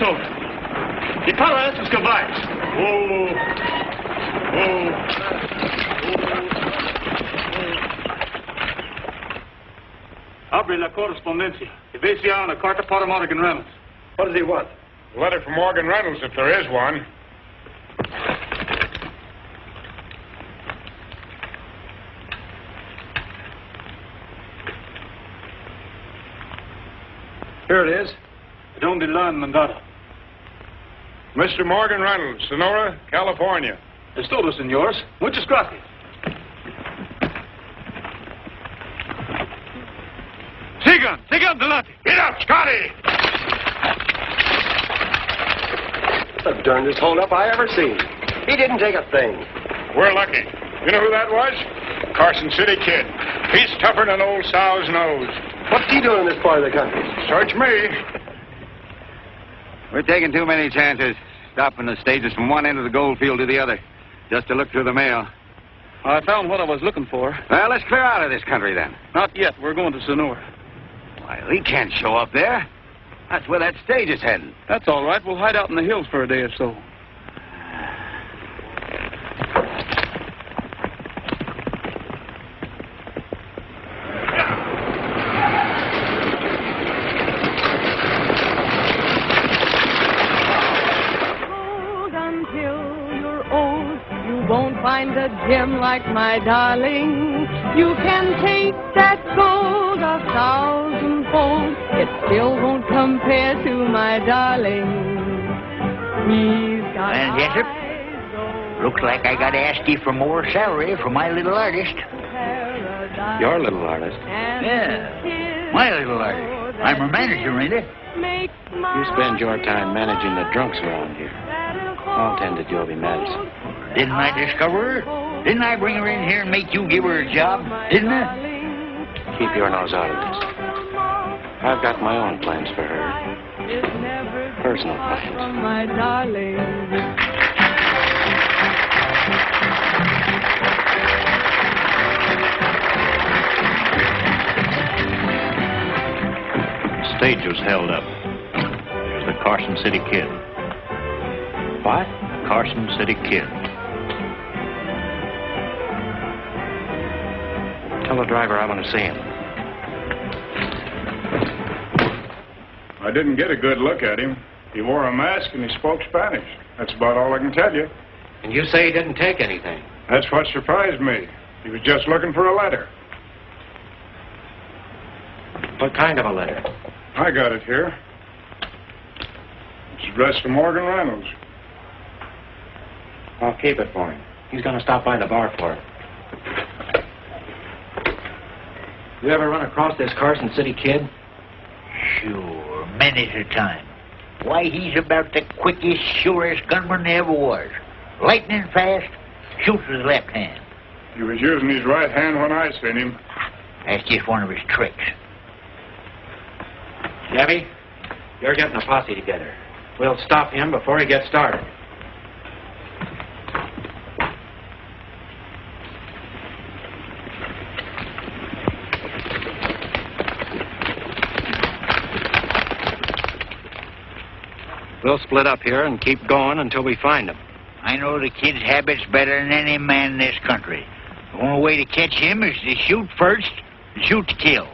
todo. E para esses cavais. Abre la correspondencia. Y ve si hay una carta para Morgan Reynolds. What does he want? A letter from Morgan Reynolds, if there is one. Here it is. Donde la mandada. Mr. Morgan Reynolds, Sonora, California. Es todo, señores. Muchas gracias. Sigan adelante. Get up, Scotty! The darndest holdup I ever seen. He didn't take a thing. We're lucky. You know who that was? Carson City Kid. He's tougher than old sow's nose. What's he doing in this part of the country? Search me. We're taking too many chances, stopping the stages from one end of the gold field to the other, just to look through the mail. I found what I was looking for. Well, let's clear out of this country, then. Not yet. We're going to Sonora. Why, he can't show up there. That's where that stage is heading. That's all right. We'll hide out in the hills for a day or so. Find a gem like my darling. You can take that gold 1,000-fold. It still won't compare to my darling. He's got Well, Jessup, looks like I got to ask you for more salary for my little artist. Your little artist? Yeah, my little artist. I'm her manager, ain't I? You spend your time managing the drunks around here. I'll tend to Joby Madison. Didn't I discover her? Didn't I bring her in here and make you give her a job? Didn't I? Keep your nose out of this. I've got my own plans for her. Personal plans. My darling. The stage was held up. It was the Carson City Kid. What? Carson City Kid. Tell the driver I want to see him. I didn't get a good look at him. He wore a mask and he spoke Spanish. That's about all I can tell you. And you say he didn't take anything? That's what surprised me. He was just looking for a letter. What kind of a letter? I got it here. It's addressed to Morgan Reynolds. I'll keep it for him. He's going to stop by the bar for it. You ever run across this Carson City Kid? Sure, many a time. Why, he's about the quickest, surest gunman there ever was. Lightning fast, shoots with his left hand. He was using his right hand when I seen him. That's just one of his tricks. Debbie, you're getting a posse together. We'll stop him before he gets started. We'll split up here and keep going until we find him. I know the kid's habits better than any man in this country. The only way to catch him is to shoot first and shoot to kill.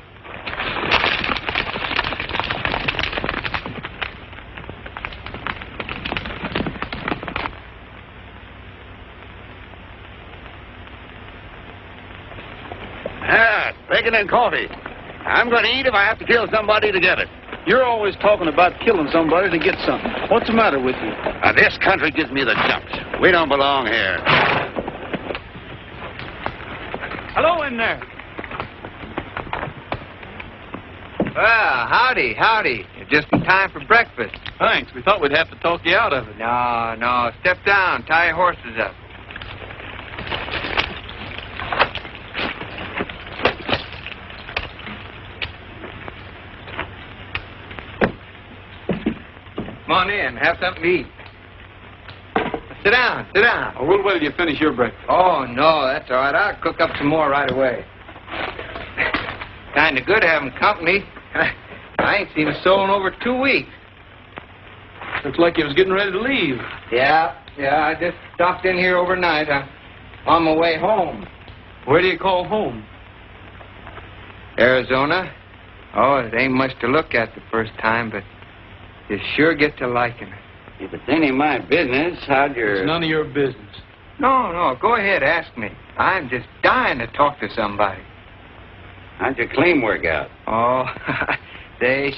Bacon and coffee. I'm going to eat if I have to kill somebody to get it. You're always talking about killing somebody to get something. What's the matter with you? This country gives me the jumps. We don't belong here. Hello in there. Well, howdy. It's just in time for breakfast. Thanks. We thought we'd have to talk you out of it. No. Step down. Tie your horses up. Come on in. Have something to eat. Sit down. Oh, we'll wait till you finish your breakfast. Oh, no, that's all right. I'll cook up some more right away. Kind of good having company. I ain't seen a soul in over 2 weeks. Looks like you was getting ready to leave. Yeah, I just stopped in here overnight. I'm on my way home. Where do you call home? Arizona. Oh, it ain't much to look at the first time, but you sure get to liking it. If it's any of my business, how'd your... It's none of your business. No, go ahead, ask me. I'm just dying to talk to somebody. How'd your claim work out? Oh,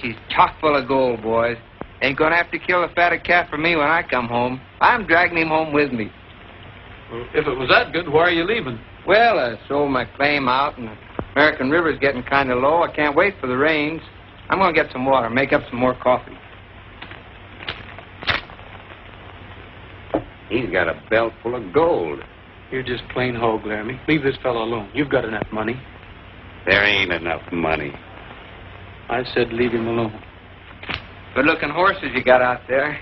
she's chock full of gold, boys. Ain't gonna have to kill a fatter cat for me when I come home. I'm dragging him home with me. Well, if it was that good, why are you leaving? Well, I sold my claim out, and the American River's getting kind of low. I can't wait for the rains. I'm gonna get some water, make up some more coffee. He's got a belt full of gold. You're just plain hog, Laramie. Leave this fellow alone. You've got enough money. There ain't enough money. I said leave him alone. Good-looking horses you got out there.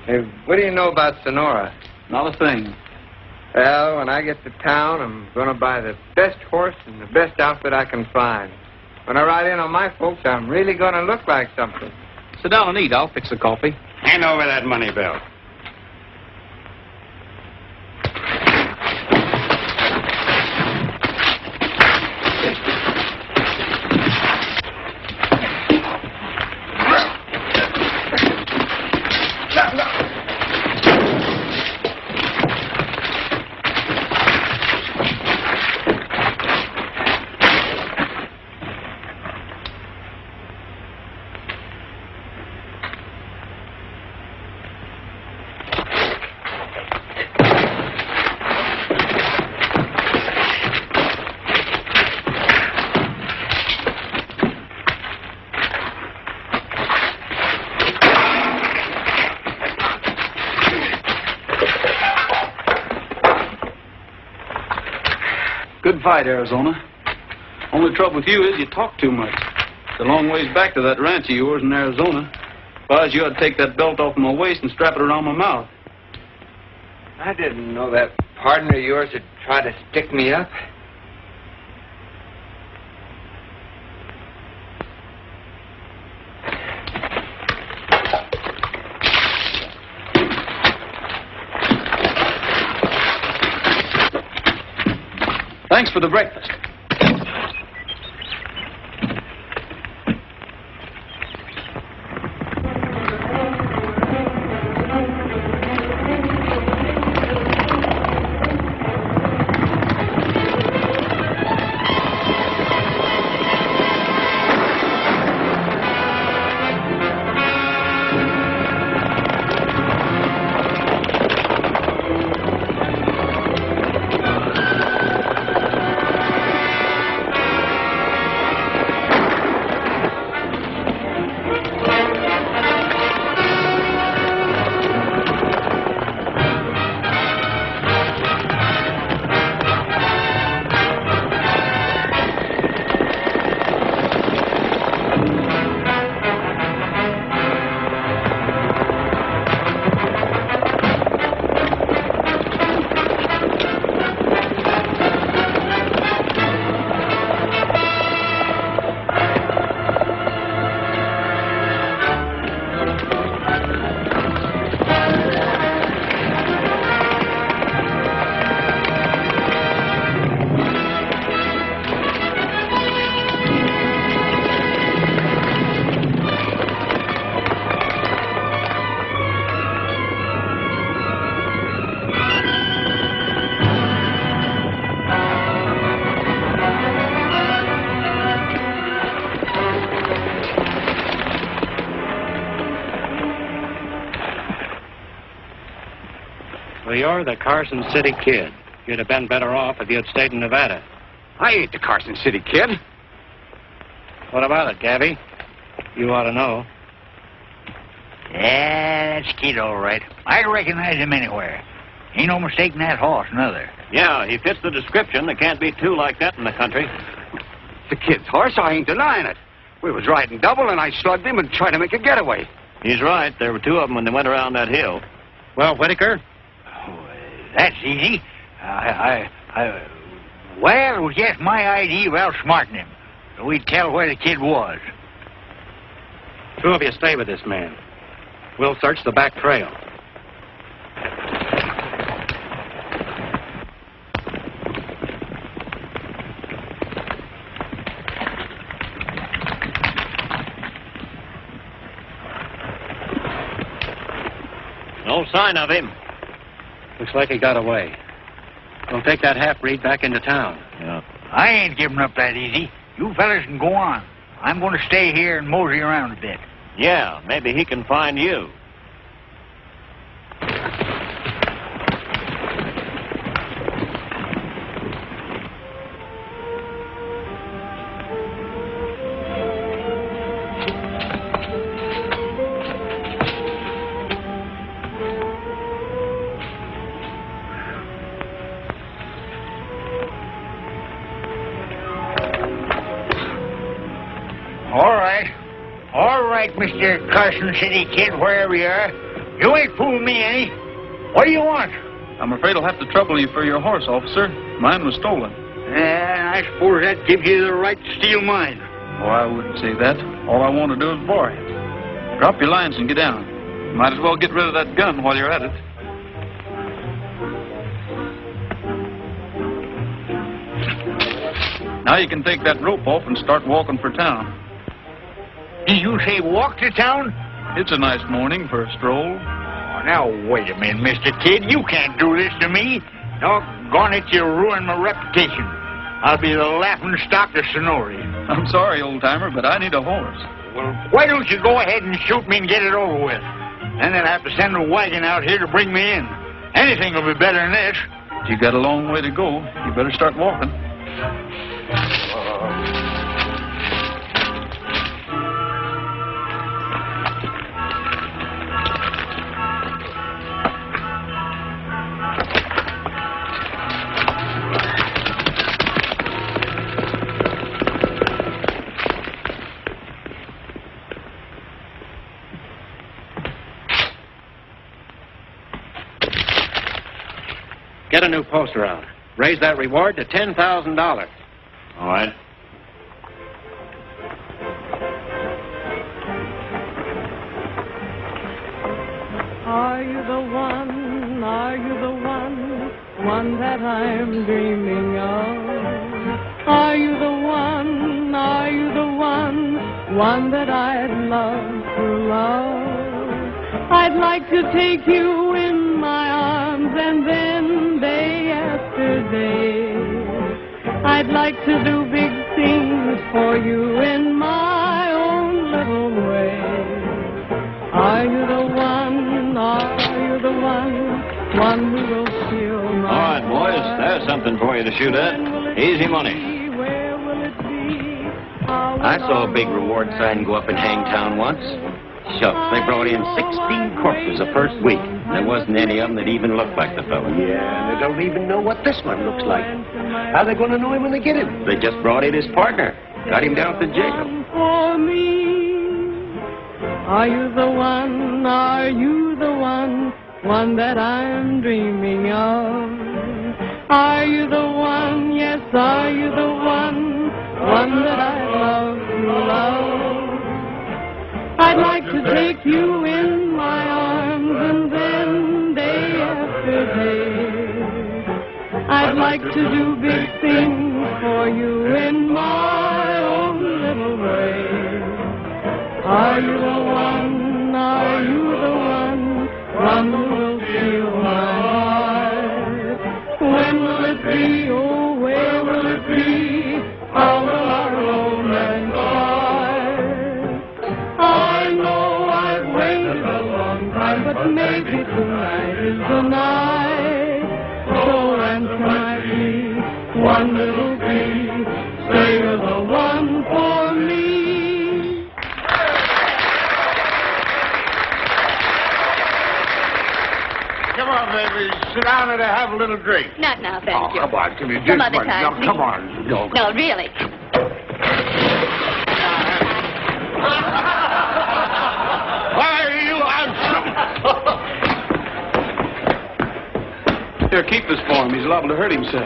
Hey, what do you know about Sonora? Not a thing. Well, when I get to town, I'm going to buy the best horse and the best outfit I can find. When I ride in on my folks, I'm really going to look like something. Sit down and eat. I'll fix the coffee. Hand over that money belt. Good fight, Arizona. Only trouble with you is you talk too much. It's a long ways back to that ranch of yours in Arizona. If I was you, I'd take that belt off my waist and strap it around my mouth. I didn't know that partner of yours would try to stick me up. Thanks for the breakfast. Well, you're the Carson City Kid. You'd have been better off if you'd stayed in Nevada. I ain't the Carson City Kid. What about it, Gabby? You ought to know. Yeah, that's Kid, all right. I'd recognize him anywhere. Ain't no mistaking that horse, neither. Yeah, he fits the description. There can't be two like that in the country. The kid's horse, I ain't denying it. We was riding double, and I slugged him and tried to make a getaway. He's right. There were two of them when they went around that hill. Well, Whitaker? Oh, that's easy. Well, it was just my idea of outsmarting him. So we'd tell where the kid was. Two of you stay with this man. We'll search the back trail. No sign of him. Looks like he got away. We'll take that half-breed back into town. Yeah. I ain't giving up that easy. You fellas can go on. I'm going to stay here and mosey around a bit. Yeah, maybe he can find you. All right, Mr. Carson City Kid, wherever you are. You ain't fooling me any. What do you want? I'm afraid I'll have to trouble you for your horse, officer. Mine was stolen. I suppose that gives you the right to steal mine. Oh, I wouldn't say that. All I want to do is borrow it. Drop your lines and get down. Might as well get rid of that gun while you're at it. Now you can take that rope off and start walking for town. Did you say walk to town? It's a nice morning for a stroll. Oh, now, wait a minute, Mr. Kid. You can't do this to me. Doggone it, you ruined my reputation. I'll be the laughing stock of Sonora. I'm sorry, old-timer, but I need a horse. Well, why don't you go ahead and shoot me and get it over with? Then they'll have to send a wagon out here to bring me in. Anything will be better than this. You got a long way to go. You better start walking. Get a new poster out. Raise that reward to $10,000. All right. Are you the one? Are you the one? One that I'm dreaming of? Are you the one? Are you the one? One that I'd love to love? I'd like to take you in my arms and then day after day I'd like to do big things for you in my own little way. Are you the one? Are you the one? One who will steal my All right, boys. heart? There's something for you to shoot at. When will it Easy be? money. Where will it be? How will I saw a big our reward sign go up in Hangtown once. Shucks, they brought in 16 corpses the first week. There wasn't any of them that even looked like the fellow. Yeah, and they don't even know what this one looks like. How are they going to know him when they get him? They just brought in his partner. Got him down to jail. For me, are you the one? Are you the one? One that I'm dreaming of? Are you the one? Yes, are you the one? One that I love to love? I'd like to take you in my arms and then day after day I'd like to do big things for you in my own little way. Are you the one? Are you the one? One who will steal my heart? When will it be? Oh, where will it be? How will our romance start? I know I've waited a long time, but maybe tonight is the night. So answer my plea, one little plea, say you're the one for me. Come on, baby. Sit down and have a little drink. Not now, thank you. Come on, give me Some just other one. time, No, come on. No. No, really. Why are you Here, keep this for him. He's liable to hurt himself.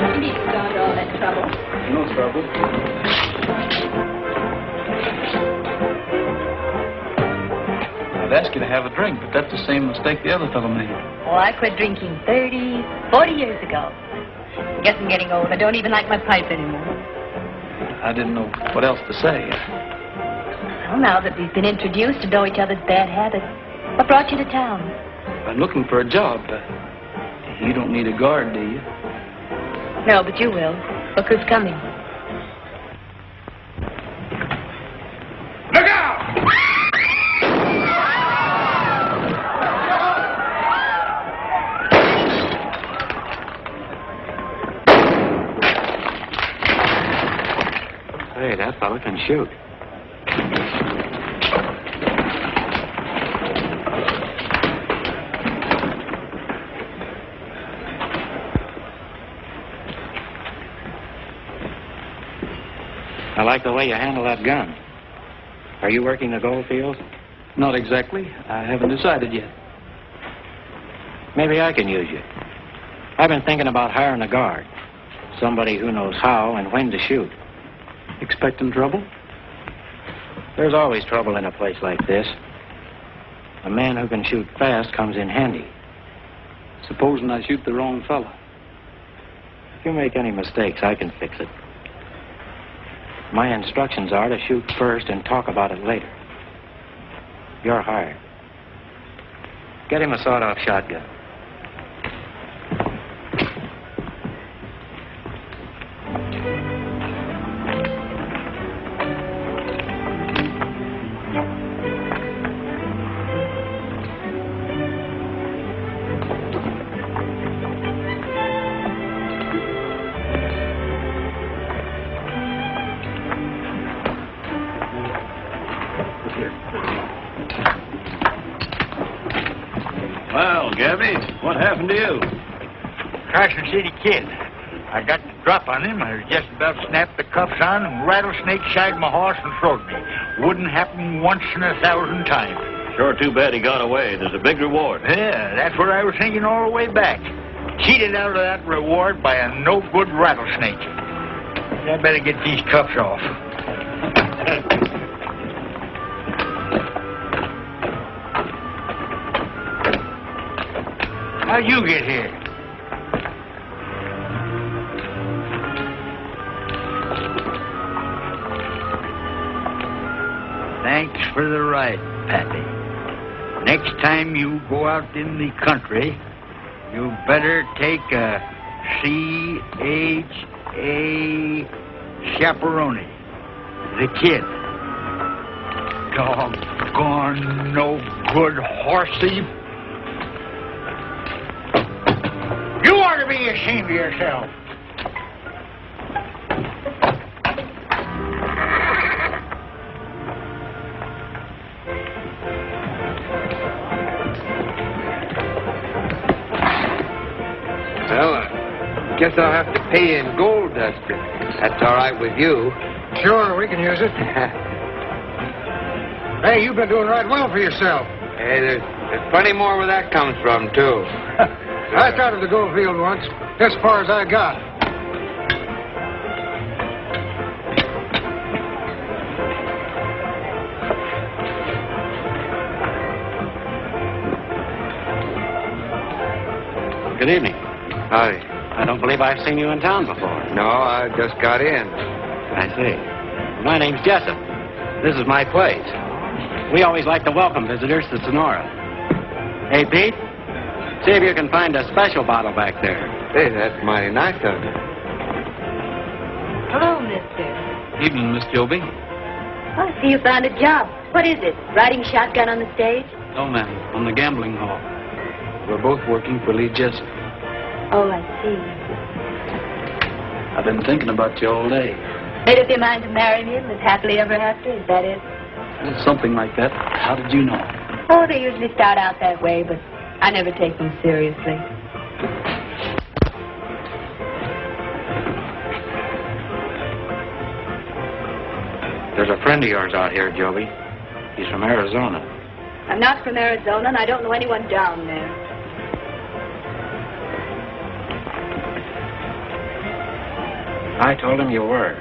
You needn't go into all that trouble. No trouble. I'd ask you to have a drink, but that's the same mistake the other fellow made. Oh, I quit drinking 30, 40 years ago. Guess I'm getting old. I don't even like my pipe anymore. I didn't know what else to say. Well, now that we've been introduced to know each other's bad habits, what brought you to town? I'm looking for a job. You don't need a guard, do you? No, but you will. Look who's coming. Look out! Hey, that fella can shoot. I like the way you handle that gun. Are you working the gold fields? Not exactly. I haven't decided yet. Maybe I can use you. I've been thinking about hiring a guard. Somebody who knows how and when to shoot. Expecting trouble? There's always trouble in a place like this. A man who can shoot fast comes in handy. Supposing I shoot the wrong fella. If you make any mistakes, I can fix it. My instructions are to shoot first and talk about it later. You're hired. Get him a sawed-off shotgun. Well, Gabby, what happened to you? Carson City Kid. I got the drop on him. I was just about to snap the cuffs on and rattlesnake shied my horse and throwed me. Wouldn't happen once in 1,000 times. Sure too bad he got away. There's a big reward. Yeah, that's what I was thinking all the way back. Cheated out of that reward by a no-good rattlesnake. I better get these cuffs off. How'd you get here? Thanks for the ride, Pappy. Next time you go out in the country, you better take a C.H.A. chaperone. The kid. Doggone no good horse thief. You ought to be ashamed of yourself. Well, I guess I'll have to pay you in gold dust if that's all right with you. Sure, we can use it. Hey, you've been doing right well for yourself. Hey, there's plenty more where that comes from, too. I started the gold field once. As far as I got. Good evening. Howdy. I don't believe I've seen you in town before. No, I just got in. I see. My name's Jessup. This is my place. We always like to welcome visitors to Sonora. Hey, Pete, see if you can find a special bottle back there. Hey, that's mighty nice of you. Hello, mister. Evening, Miss Joby. Oh, I see you found a job. What is it? Riding shotgun on the stage? No, ma'am. On the gambling hall. We're both working for Lee Jessup. Oh, I see. I've been thinking about you all day. Made up your mind to marry me and live happily ever after? Is that it? Something like that. How did you know? Oh, they usually start out that way, but I never take them seriously. There's a friend of yours out here, Joby. He's from Arizona. I'm not from Arizona, and I don't know anyone down there. I told him you were.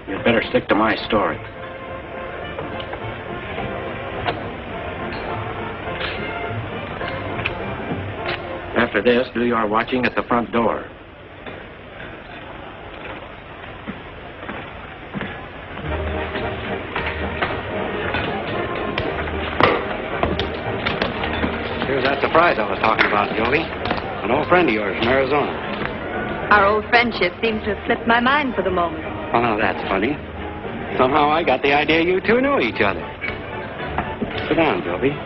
You'd better stick to my story. After this, do your watching at the front door. Here's that surprise I was talking about, Joey. An old friend of yours from Arizona. Our old friendship seems to have slipped my mind for the moment. Oh, now that's funny. Somehow I got the idea you two knew each other. Sit down, Joby.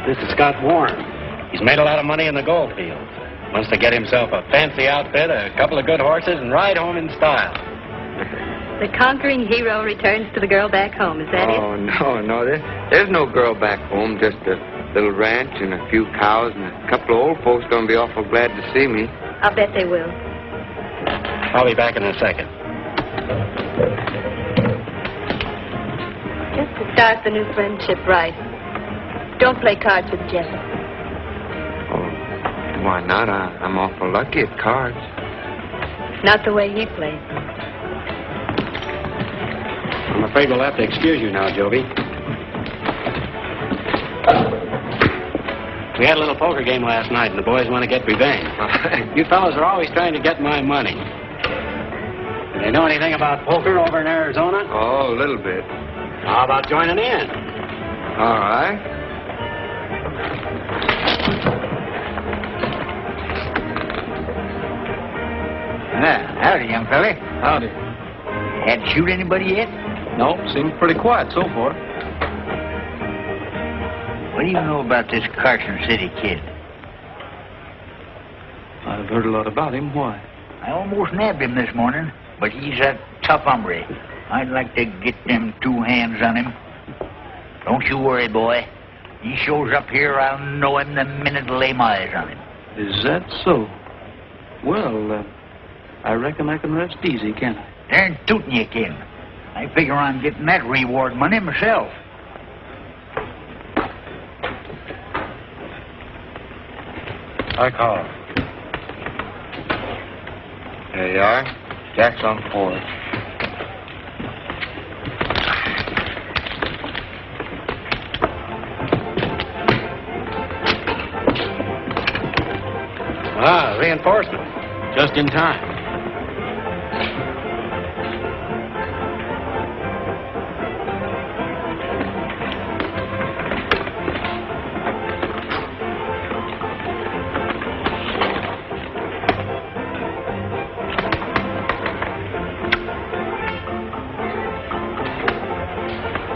This is Scott Warren. He's made a lot of money in the gold fields. Wants to get himself a fancy outfit, a couple of good horses, and ride home in style. The conquering hero returns to the girl back home, is that it? Oh, no. There's no girl back home, just a little ranch and a few cows, and a couple of old folks going to be awful glad to see me. I'll bet they will. I'll be back in a second. Just to start the new friendship right, don't play cards with Jessup. Oh, why not? I'm awful lucky at cards. Not the way he plays. I'm afraid we'll have to excuse you now, Joby. We had a little poker game last night, and the boys want to get revenge. You fellas are always trying to get my money. Do they know anything about poker over in Arizona? Oh, a little bit. How about joining in? All right. Howdy, young fella. Howdy. Had to shoot anybody yet? No, seems pretty quiet so far. What do you know about this Carson City Kid? I've heard a lot about him. Why? I almost nabbed him this morning, but he's a tough hombre. I'd like to get them two hands on him. Don't you worry, boy. He shows up here, I'll know him the minute I lay my eyes on him. Is that so? Well, I reckon I can rest easy, can't I? Darn tootin' you can. I figure on getting that reward money myself. I call. There you are. Jack's on 4. Ah, reinforcement. Just in time.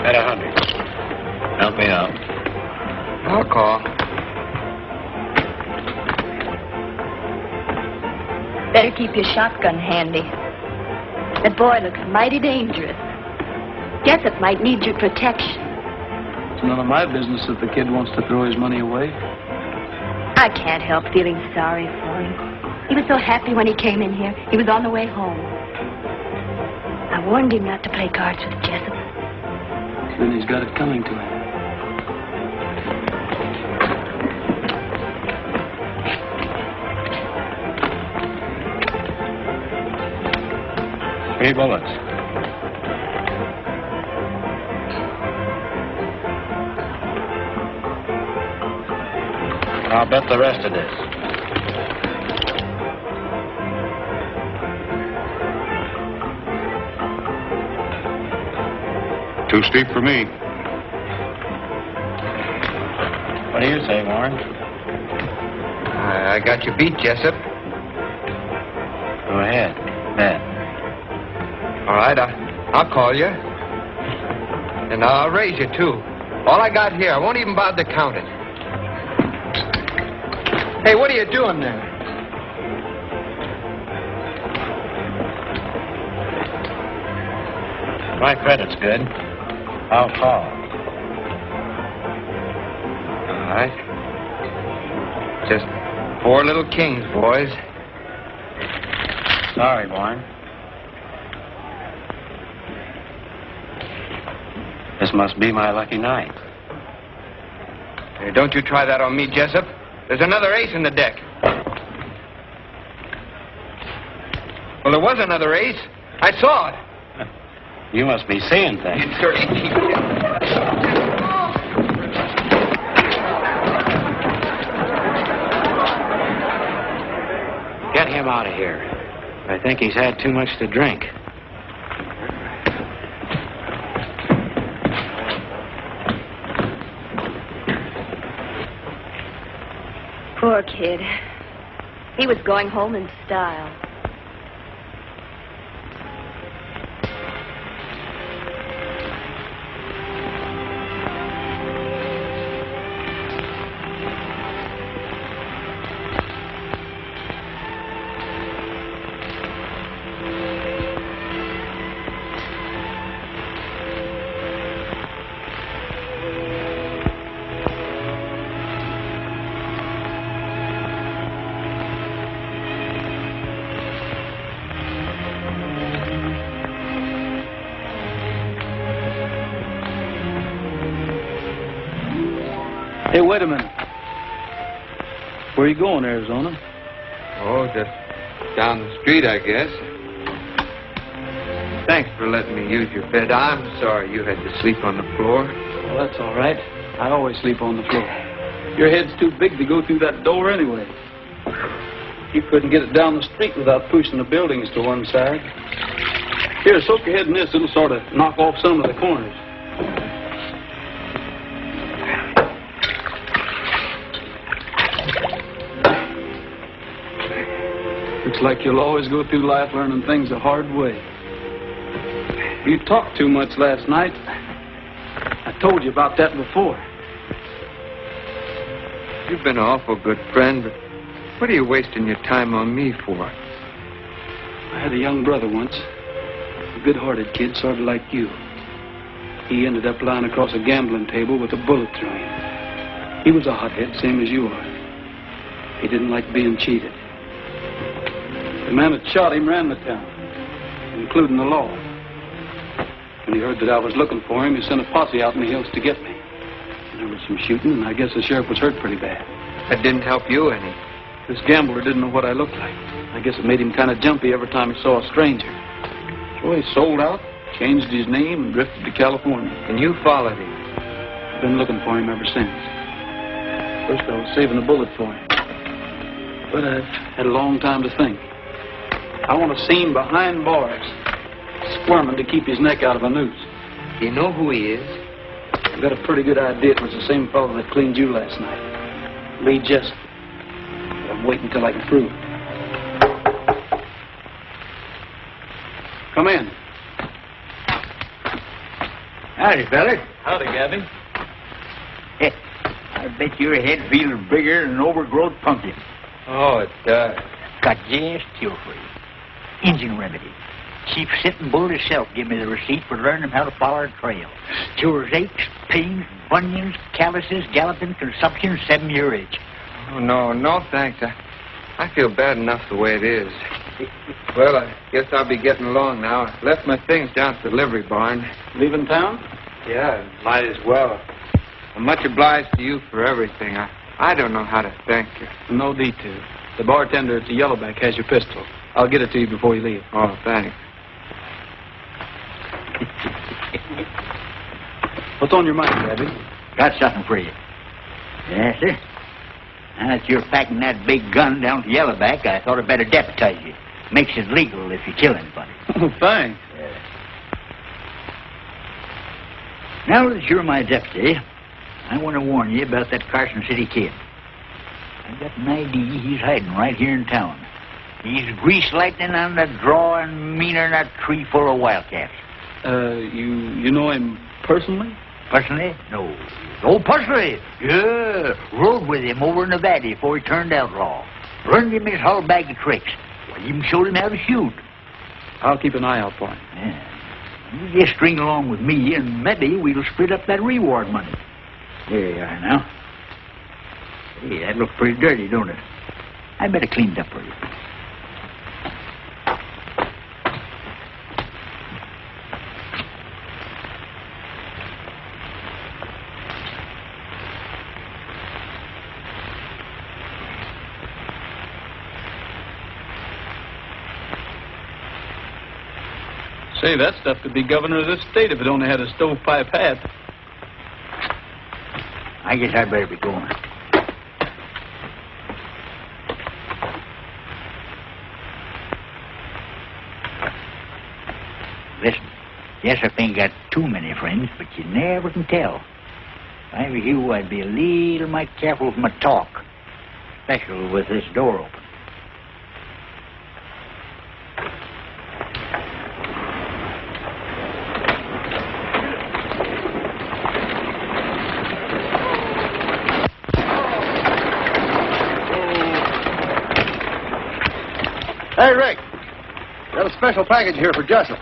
At 100. Help me out. I'll call. Better keep your shotgun handy. That boy looks mighty dangerous. Jessup might need your protection. It's none of my business if the kid wants to throw his money away. I can't help feeling sorry for him. He was so happy when he came in here. He was on the way home. I warned him not to play cards with Jessup. Then he's got it coming to him. Three bullets. I'll bet the rest of this. Too steep for me. What do you say, Warren? I got you beat, Jessup. Go ahead. Bet. All right, I'll call you. And I'll raise you, too. All I got here, I won't even bother to count it. Hey, what are you doing there? My credit's good. I'll call. All right. Just 4 little kings, boys. Sorry, Warren. This must be my lucky night. Hey, don't you try that on me, Jessup. There's another ace in the deck. Well, there was another ace. I saw it. You must be seeing things. You'd certainly keep it. him out of here. I think he's had too much to drink. Poor kid. He was going home in style. Hey, wait a minute. Where are you going, Arizona? Oh, just down the street, I guess. Thanks for letting me use your bed. I'm sorry you had to sleep on the floor. Well, that's all right. I always sleep on the floor. Your head's too big to go through that door anyway. You couldn't get it down the street without pushing the buildings to one side. Here, soak your head in this. It'll sort of knock off some of the corners. Looks like you'll always go through life learning things the hard way. You talked too much last night. I told you about that before. You've been an awful good friend, but what are you wasting your time on me for? I had a young brother once. A good-hearted kid, sort of like you. He ended up lying across a gambling table with a bullet through him. He was a hothead, same as you are. He didn't like being cheated. The man that shot him ran the town, including the law. When he heard that I was looking for him, he sent a posse out in the hills to get me. There was some shooting, and I guess the sheriff was hurt pretty bad. That didn't help you any. This gambler didn't know what I looked like. I guess it made him kind of jumpy every time he saw a stranger. So he sold out, changed his name, and drifted to California. And you followed him? I've been looking for him ever since. First I was saving a bullet for him. But I've had a long time to think. I want to see him behind bars, squirming to keep his neck out of a noose. Do you know who he is? I've got a pretty good idea it was the same fellow that cleaned you last night. Lee Jessup. But I'm waiting until I can prove it. Come in. Howdy, fella. Howdy, Gabby. I bet your head feels bigger than an overgrowth pumpkin. Oh, it does. Got just cure for you. Injun remedy. Chief Sitting Bull himself gave me the receipt for learning how to follow a trail. Cures aches, pains, bunions, calluses, galloping, consumption, 7-year itch. Oh, no, thanks. I feel bad enough the way it is. Well, I guess I'll be getting along now. I left my things down at the livery barn. Leaving town? Yeah, might as well. I'm much obliged to you for everything. I don't know how to thank you. No need to. The bartender at the Yellowback has your pistol. I'll get it to you before you leave. Oh, thanks. What's on your mind, Gabby? Got something for you. Yes, sir. Now that you're packing that big gun down to Yellowback, I thought I'd better deputize you. Makes it legal if you kill anybody. Oh, thanks. Now that you're my deputy, I want to warn you about that Carson City Kid. I've got an idea he's hiding right here in town. He's grease lightning on the draw and meaner than a tree full of wildcats. You know him personally? Personally? No. Oh, personally? Yeah. Rode with him over in Nevada before he turned outlaw. Learned him his whole bag of tricks. Well, even showed him how to shoot. I'll keep an eye out for him. Yeah. You just string along with me, and maybe we'll split up that reward money. There you are now. Hey, that looks pretty dirty, don't it? I better clean it up for you. Say, that stuff could be governor of this state if it only had a stovepipe hat. I guess I'd better be going. Jessup ain't got too many friends, but you never can tell. If I were you, I'd be a little mite careful with my talk, especially with this door open. Hey, Rick. Got a special package here for Jessup.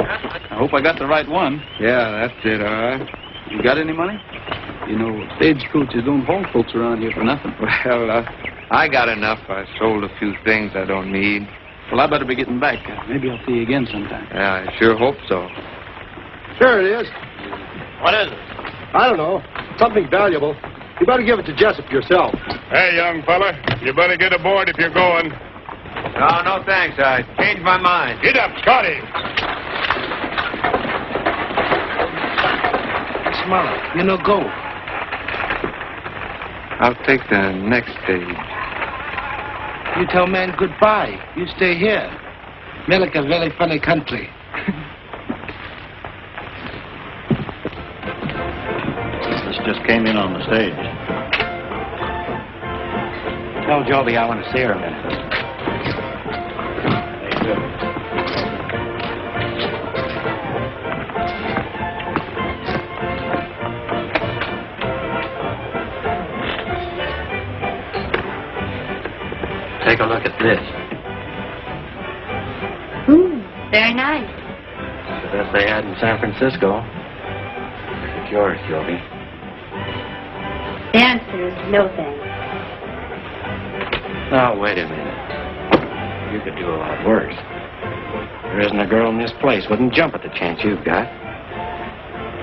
I hope I got the right one. Yeah, that's it, all right. You got any money? You know, stagecoaches don't haul folks around here for nothing. Well, I got enough. I sold a few things I don't need. Well, I better be getting back. Maybe I'll see you again sometime. Yeah, I sure hope so. Sure it is. What is it? I don't know. Something valuable. You better give it to Jessup yourself. Hey, young fella, you better get aboard if you're going. No, no thanks. I changed my mind. Get up, Scotty. Smile. You know, go. I'll take the next stage. You tell man goodbye. You stay here. America, very funny country. This just came in on the stage. Tell Joby I want to see her a minute. Take a look at this. Very nice. The best they had in San Francisco. It's yours, Joby. The answer is no thanks. Now, wait a minute. You could do a lot worse. There isn't a girl in this place wouldn't jump at the chance you've got.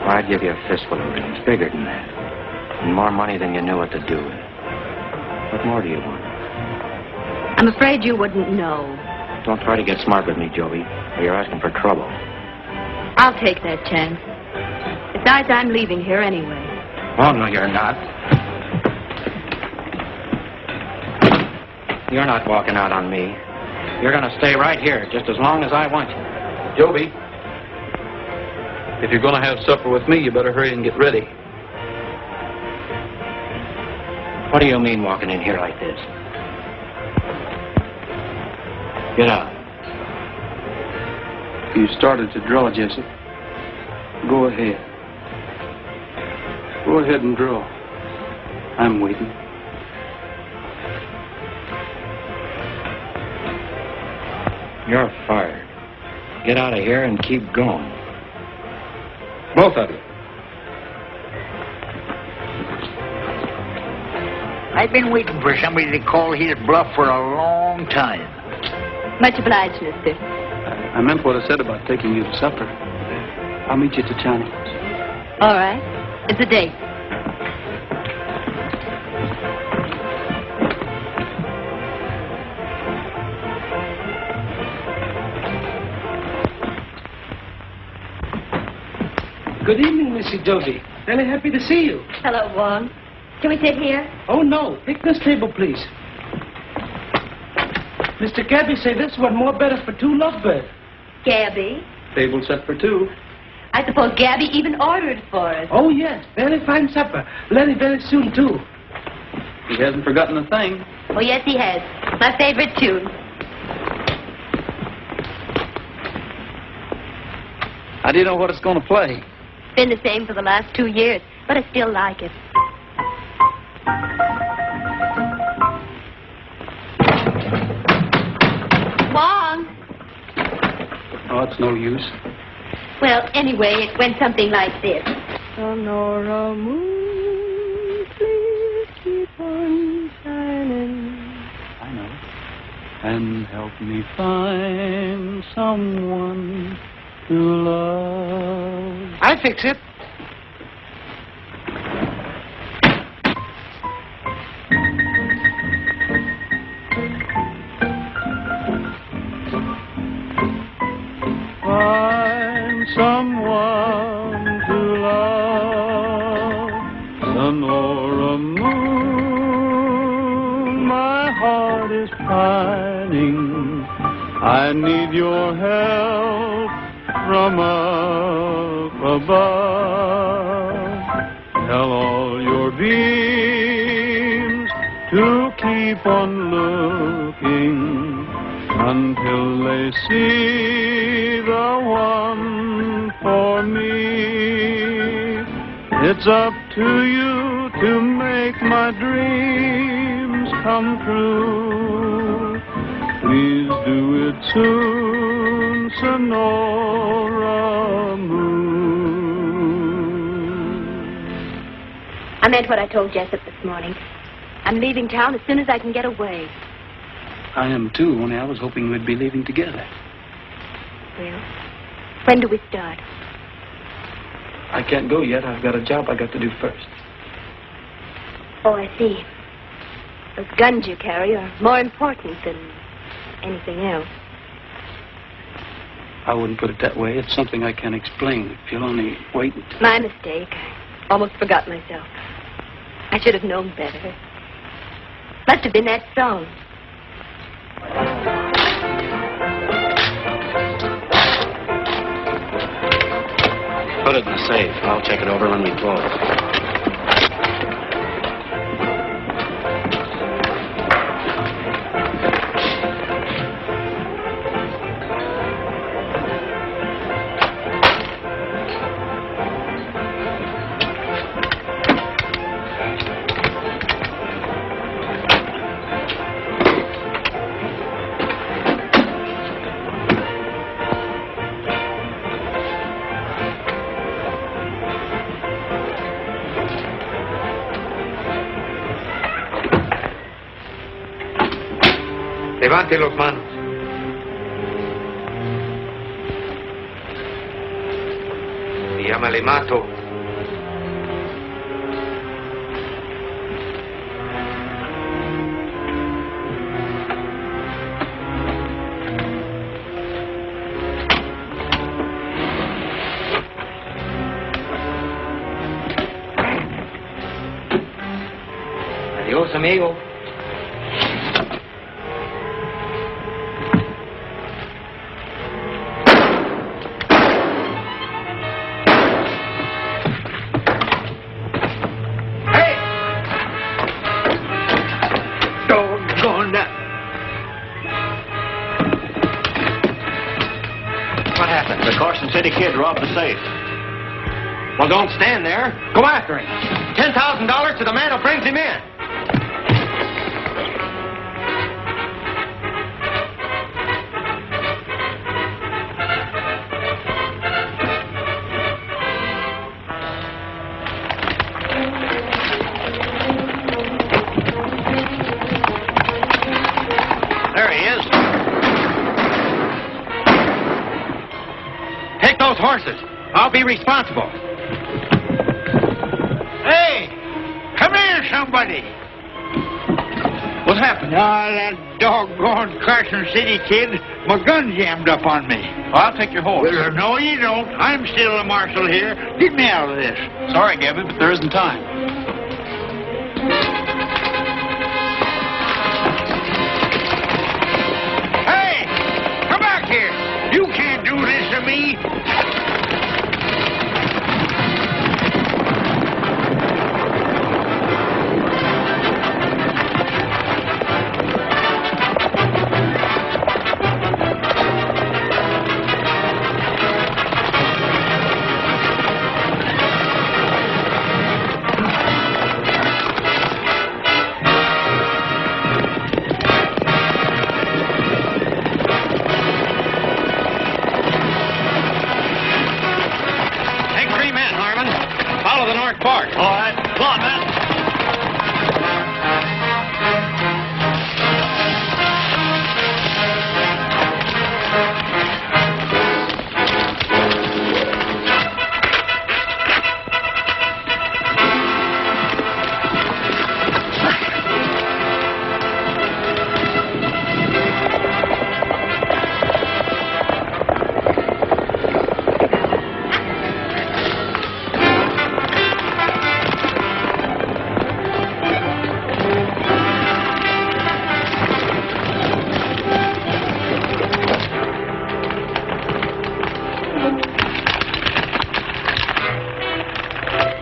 Well, I'd give you a fistful of rings, bigger than that. And more money than you knew what to do with. What more do you want? I'm afraid you wouldn't know. Don't try to get smart with me, Joby, or you're asking for trouble. I'll take that chance. Besides, I'm leaving here anyway. Oh, no, you're not. You're not walking out on me. You're going to stay right here just as long as I want you. Joby, if you're going to have supper with me, you better hurry and get ready. What do you mean walking in here like this? Get out. You started to draw, Jessup. Go ahead. Go ahead and draw. I'm waiting. You're fired. Get out of here and keep going. Both of you. I've been waiting for somebody to call his bluff for a long time. Much obliged, mister. I meant what I said about taking you to supper. I'll meet you at the Chinese. All right. It's a date. Good evening, Missy Joby. Very happy to see you. Hello, Wong. Can we sit here? Oh, no. Take this table, please. Mr. Gabby say this one more better for two lovebirds. Gabby? Table set for two. I suppose Gabby even ordered for us. Oh, yes. Very fine supper. Very soon, too. He hasn't forgotten a thing. Oh, yes, he has. My favorite tune. How do you know what it's going to play? It's been the same for the last 2 years, but I still like it. Wong! Oh, it's no use. Well, anyway, it went something like this. Sonora moon, please keep on shining. I know. And help me find someone to love. I fix it. Find someone to love. Sonora moon, my heart is pining. I need your help from up above. Tell all your beams to keep on looking until they see the one for me. It's up to you to make my dreams come true. Please do it soon, Sonora moon. I meant what I told Jessup this morning. I'm leaving town as soon as I can get away. I am too, only I was hoping we'd be leaving together. Well, when do we start? I can't go yet. I've got a job I got to do first. Oh, I see. Those guns you carry are more important than anything else. I wouldn't put it that way. It's something I can't explain. If you'll only wait until... My mistake. I almost forgot myself. I should have known better. Must have been that song. Put it in the safe. I'll check it over when we close. Levante los manos. Se llama Le Mato. Adiós, amigo. The Carson City Kid robbed the safe. Well, don't stand there. Go after him. $10,000 to the man who brings him in. There he is. Take those horses. I'll be responsible. Hey! Come here, somebody! What happened? That doggone Carson City Kid. My gun jammed up on me. I'll take your horse. Well, no, you don't. I'm still the marshal here. Get me out of this. Sorry, Gabby, but there isn't time. Hey! Come back here! You can't do this to me!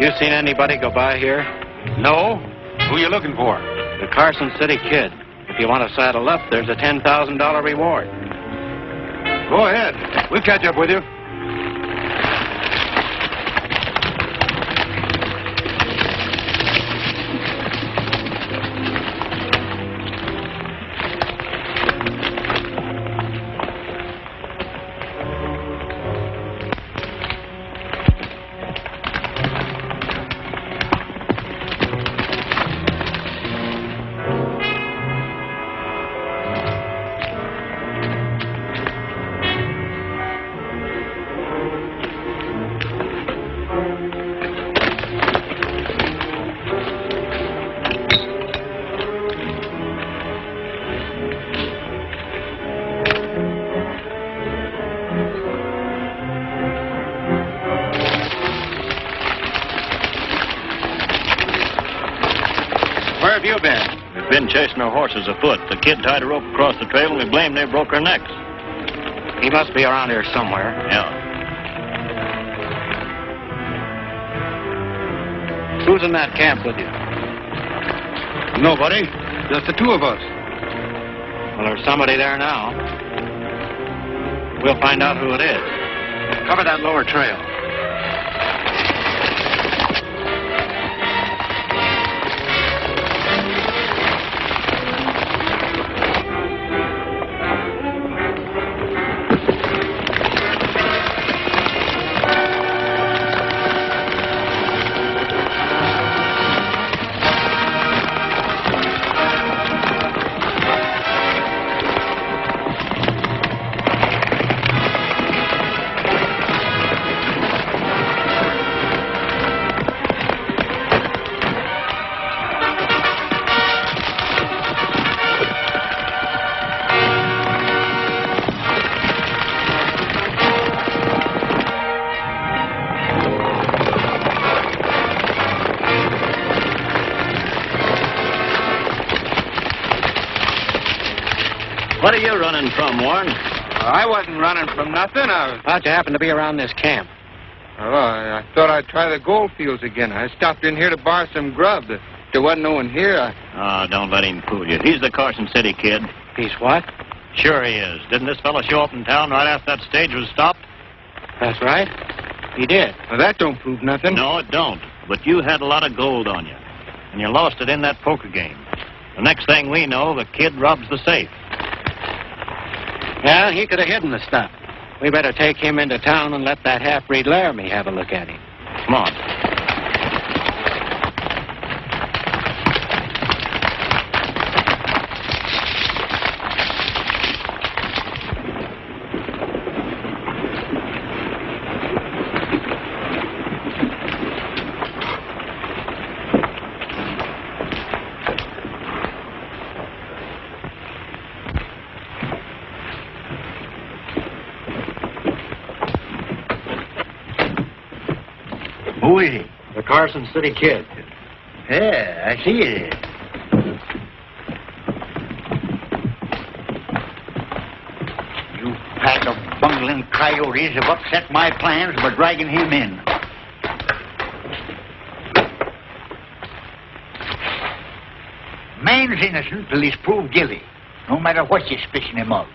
You seen anybody go by here? No? Who you looking for? The Carson City Kid. If you want to saddle up, there's a $10,000 reward. Go ahead. We'll catch up with you. Where have you been? We've been chasing our horses afoot. The kid tied a rope across the trail, and we blame they broke our necks. He must be around here somewhere. Yeah. Who's in that camp with you? Nobody. Just the two of us. Well, there's somebody there now. We'll find out who it is. Cover that lower trail. What are you running from, Warren? I wasn't running from nothing. How'd you happen to be around this camp? I thought I'd try the gold fields again. I stopped in here to borrow some grub. There wasn't no one here. Don't let him fool you. He's the Carson City Kid. He's what? Sure he is. Didn't this fellow show up in town right after that stage was stopped? That's right. He did. Well, that don't prove nothing. No, it don't. But you had a lot of gold on you, and you lost it in that poker game. The next thing we know, the kid robs the safe. Yeah, he could have hidden the stuff. We better take him into town and let that half-breed Laramie have a look at him. Come on. Who is he? The Carson City Kid. Yeah, I see it. You pack of bungling coyotes have upset my plans by dragging him in. Man's innocent till he's proved guilty, no matter what you suspicion him of.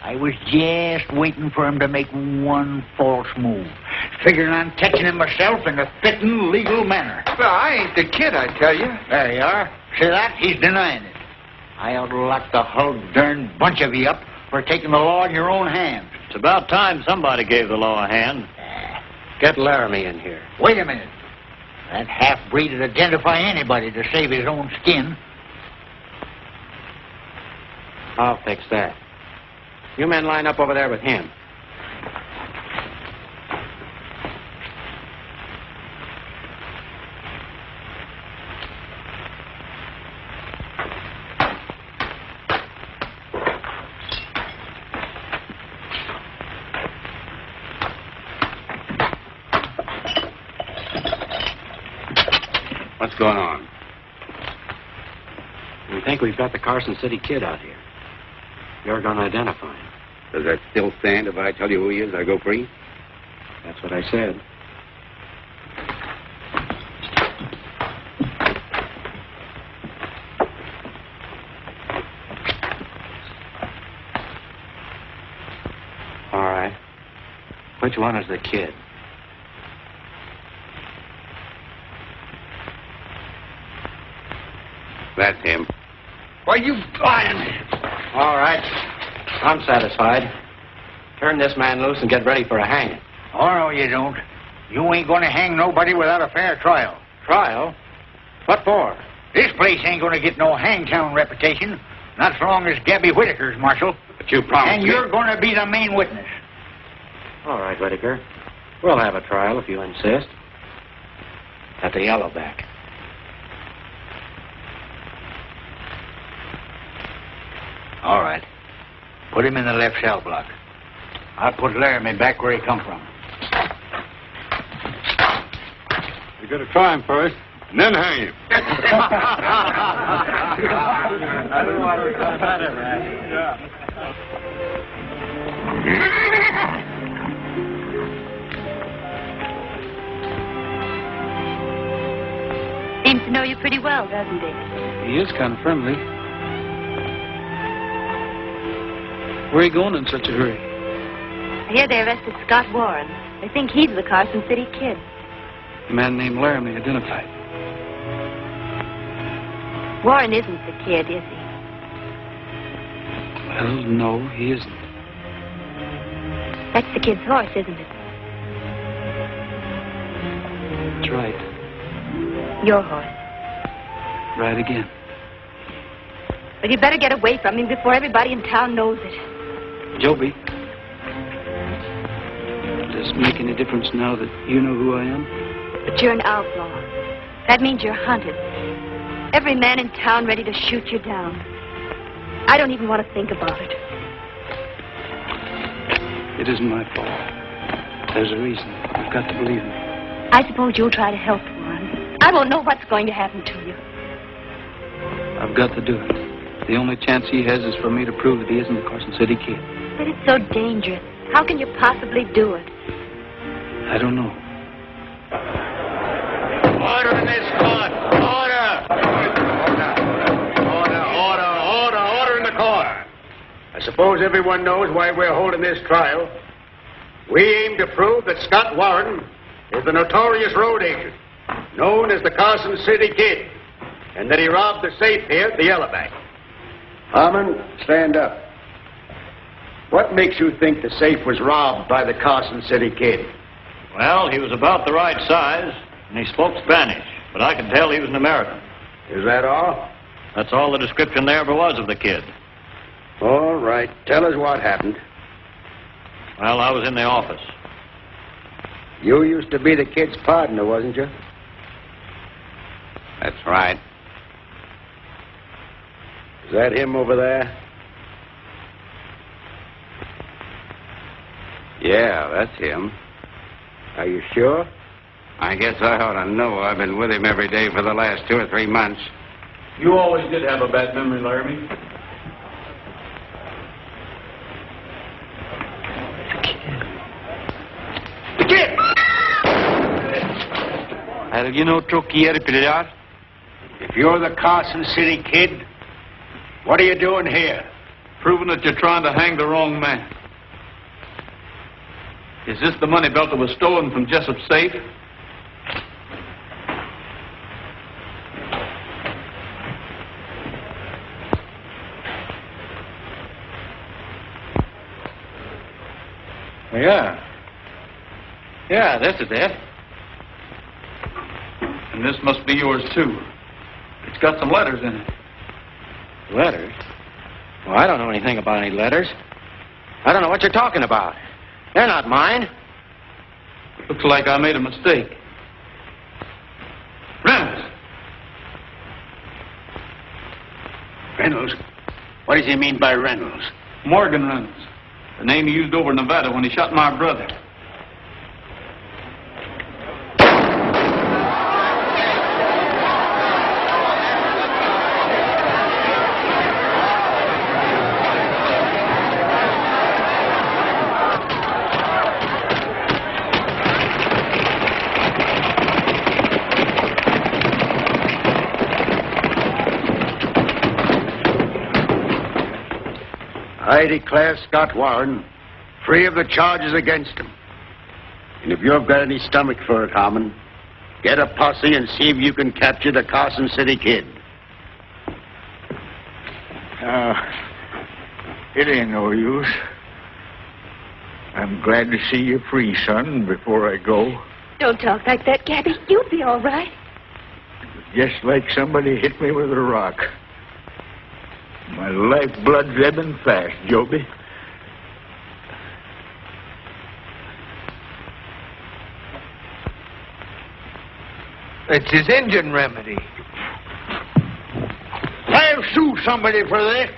I was just waiting for him to make one false move, figuring on catching him myself in a fitting, legal manner. Well, I ain't the kid, I tell you. There you are. See that? He's denying it. I ought to lock the whole darn bunch of you up for taking the law in your own hands. It's about time somebody gave the law a hand. Get Laramie in here. Wait a minute. That half-breed would identify anybody to save his own skin. I'll fix that. You men line up over there with him. What's going on? We think we've got the Carson City Kid out here. You're going to identify him. Does that still stand if I tell you who he is, I go free? That's what I said. Which one is the kid? That's him. Why, you lying? All right. I'm satisfied. Turn this man loose and get ready for a hanging. Oh, no, you don't. You ain't going to hang nobody without a fair trial. Trial? What for? This place ain't going to get no hangtown reputation. Not so long as Gabby Whitaker's marshal. But you promised And me. you're going to be the main witness. All right, Whitaker. We'll have a trial if you insist. At the Yellowback. All right. Put him in the left cell block. I'll put Laramie back where he come from. You got to try him first, and then hang him. I don't want to cut it, Seems to know you pretty well, doesn't he? He is kind of friendly. Where are you going in such a hurry? I hear they arrested Scott Warren. They think he's the Carson City Kid. A man named Laramie identified. Warren isn't the kid, is he? Well, no, he isn't. That's the kid's horse, isn't it? That's right. Your horse. Right again. Well, you better get away from him before everybody in town knows it. Joby, does it make any difference now that you know who I am? But you're an outlaw. That means you're hunted. Every man in town ready to shoot you down. I don't even want to think about it. It isn't my fault. There's a reason. I've got to believe me. I suppose you'll try to help Warren. I won't know what's going to happen to you. I've got to do it. The only chance he has is for me to prove that he isn't the Carson City Kid. But it's so dangerous. How can you possibly do it? I don't know. Order in this court. Order. Order in the court. I suppose everyone knows why we're holding this trial. We aim to prove that Scott Warren is the notorious road agent, known as the Carson City Kid, and that he robbed the safe here at the Yellowback. Harmon, stand up. What makes you think the safe was robbed by the Carson City Kid? Well, he was about the right size, and he spoke Spanish, but I could tell he was an American. Is that all? That's all the description there ever was of the kid. All right. Tell us what happened. Well, I was in the office. You used to be the kid's partner, wasn't you? That's right. Is that him over there? Yeah, that's him. Are you sure? I guess I ought to know. I've been with him every day for the last 2 or 3 months. You always did have a bad memory, Laramie. The kid! ¿Alguien otro quiere pelear? If you're the Carson City Kid, what are you doing here? Proving that you're trying to hang the wrong man. Is this the money belt that was stolen from Jessup's safe? Yeah, this is it. And this must be yours, too. It's got some letters in it. Letters? Well, I don't know anything about any letters. I don't know what you're talking about. They're not mine. Looks like I made a mistake. Reynolds! Reynolds? What does he mean by Reynolds? Morgan Reynolds. The name he used over in Nevada when he shot my brother. I declare Scott Warren free of the charges against him. And if you've got any stomach for it, Harmon, get a posse and see if you can capture the Carson City Kid. It ain't no use. I'm glad to see you free, son, before I go. Don't talk like that, Gabby. You'll be all right. Just like somebody hit me with a rock. My lifeblood's ebbing fast, Joby. It's his engine remedy. I'll sue somebody for that.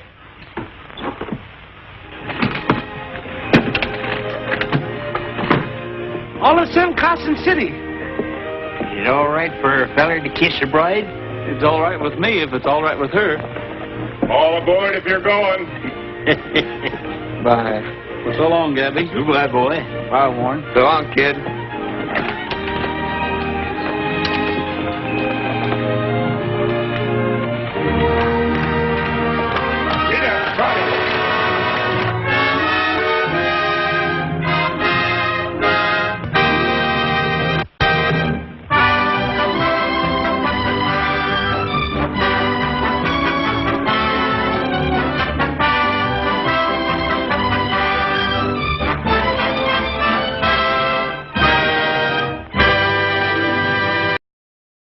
All the same, Carson City. Is it all right for a feller to kiss a bride? It's all right with me if it's all right with her. All aboard if you're going. Bye. Well, so long, Gabby. Goodbye, boy. Bye, Warren. So long, kid.